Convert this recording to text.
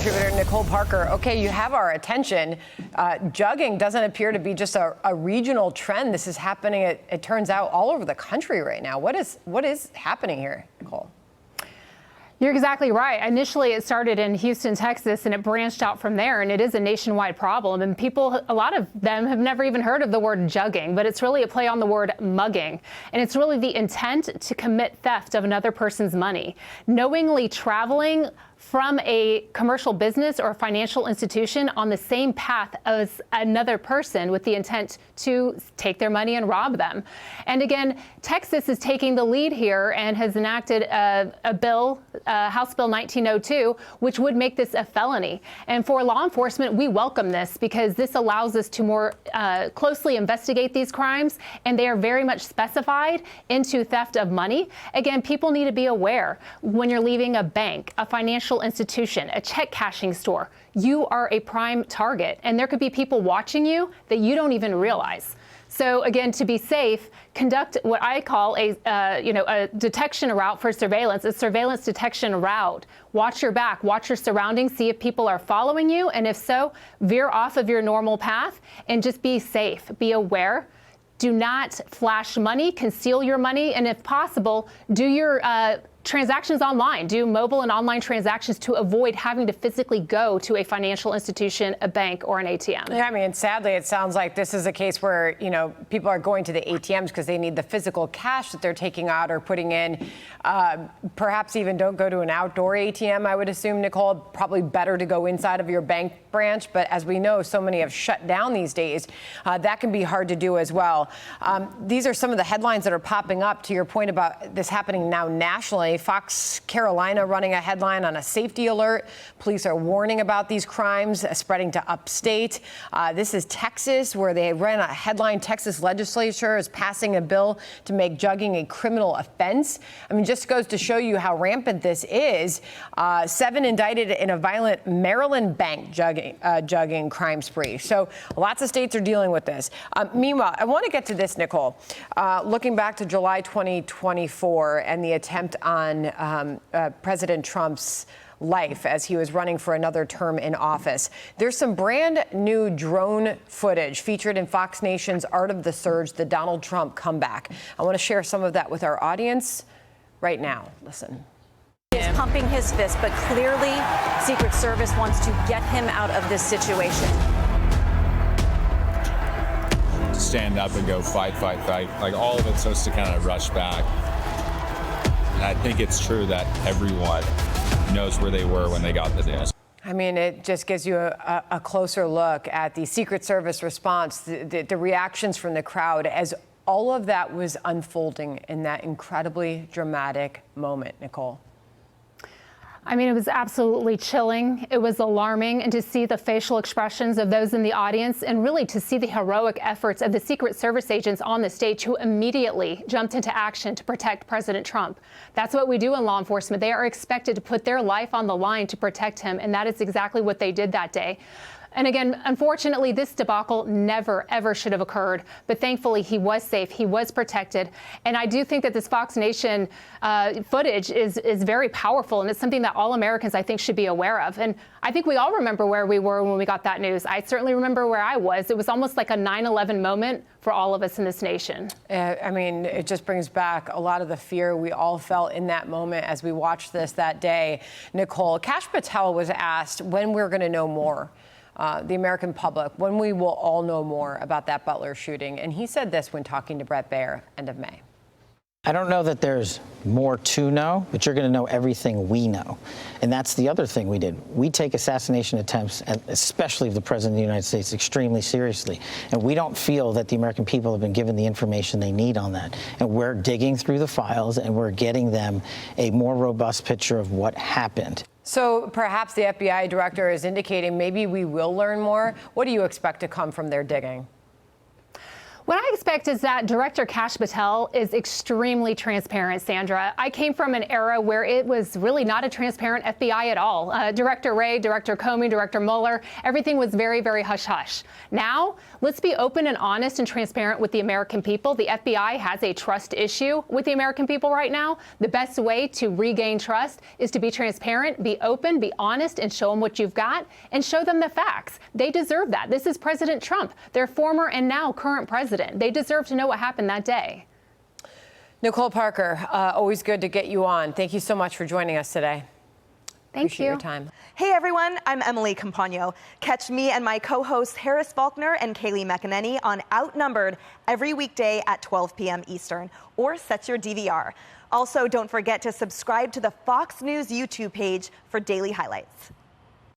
Contributor Nicole Parker. Okay, you have our attention. Jugging doesn't appear to be just a regional trend. This is happening, it turns out, all over the country right now. What is happening here, Nicole? You're exactly right. Initially, it started in Houston, Texas, and it branched out from there. And it is a nationwide problem. And people, a lot of them have never even heard of the word jugging, but it's really a play on the word mugging. And it's really the intent to commit theft of another person's money. Knowingly traveling from a commercial business or a financial institution on the same path as another person with the intent to take their money and rob them. And again, Texas is taking the lead here and has enacted a bill, House Bill 1902, which would make this a felony. And for law enforcement, we welcome this because this allows us to more closely investigate these crimes, and they are very much specified into theft of money. Again, people need to be aware when you're leaving a bank, a financial institution, a check cashing store, you are a prime target, and there could be people watching you that you don't even realize. So again, to be safe, conduct what I call a detection route for surveillance, a surveillance detection route. Watch your back, watch your surroundings, see if people are following you, and if so, veer off of your normal path and just be safe, be aware. Do not flash money, conceal your money, and if possible, do your transactions online, do mobile and online transactions to avoid having to physically go to a financial institution, a bank, or an ATM. Yeah, I mean, sadly, it sounds like this is a case where, people are going to the ATMs because they need the physical cash that they're taking out or putting in. Perhaps even don't go to an outdoor ATM, I would assume, Nicole. Probably better to go inside of your bank branch. But as we know, so many have shut down these days. That can be hard to do as well. These are some of the headlines that are popping up, to your point about this happening now nationally. Fox Carolina running a headline on a safety alert. Police are warning about these crimes spreading to upstate. This is Texas, where they ran a headline. Texas legislature is passing a bill to make jugging a criminal offense. I mean, just goes to show you how rampant this is. 7 indicted in a violent Maryland bank jugging crime spree. So lots of states are dealing with this. Meanwhile, I want to get to this, Nicole. Looking back to July 2024 and the attempt on President Trump's life as he was running for another term in office. There's some brand new drone footage featured in Fox Nation's Art of the Surge, the Donald Trump comeback. I want to share some of that with our audience right now. Listen. He is pumping his fist, but clearly Secret Service wants to get him out of this situation. To stand up and go fight, like all of it's supposed to kind of rush back. And I think it's true that everyone knows where they were when they got the news. I mean, it just gives you a closer look at the Secret Service response, the reactions from the crowd as all of that was unfolding in that incredibly dramatic moment, Nicole. I mean, it was absolutely chilling. It was alarming. And to see the facial expressions of those in the audience and really to see the heroic efforts of the Secret Service agents on the stage who immediately jumped into action to protect President Trump. That's what we do in law enforcement. They are expected to put their life on the line to protect him. And that is exactly what they did that day. And again, unfortunately, this debacle never, ever should have occurred. But thankfully, he was safe. He was protected. And I do think that this Fox Nation footage is very powerful. And it's something that all Americans, I think, should be aware of. And I think we all remember where we were when we got that news. I certainly remember where I was. It was almost like a 9/11 moment for all of us in this nation. I mean, it just brings back a lot of the fear we all felt in that moment as we watched this that day. Nicole, Kash Patel was asked when we're going to know more. The American public, when we will all know more about that Butler shooting. And he said this when talking to Bret Baier, end of May. I don't know that there's more to know, but you're going to know everything we know. And that's the other thing we did. We take assassination attempts, and especially of the President of the United States, extremely seriously. And we don't feel that the American people have been given the information they need on that. And we're digging through the files, and we're getting them a more robust picture of what happened. So perhaps the FBI director is indicating maybe we will learn more. What do you expect to come from their digging? What I expect is that Director Kash Patel is extremely transparent, Sandra. I came from an era where it was really not a transparent FBI at all. Director Wray, Director Comey, Director Mueller, everything was very, very hush-hush. Now, let's be open and honest and transparent with the American people. The FBI has a trust issue with the American people right now. The best way to regain trust is to be transparent, be open, be honest, and show them what you've got, and show them the facts. They deserve that. This is President Trump, their former and now current president. They deserve to know what happened that day. Nicole Parker, always good to get you on. Thank you so much for joining us today. Thank Appreciate you. your time. Hey everyone, I'm Emily Campagno. Catch me and my co-hosts Harris Faulkner and Kaylee McEnany on Outnumbered every weekday at 12 p.m. Eastern, or set your DVR. Also, don't forget to subscribe to the Fox News YouTube page for daily highlights.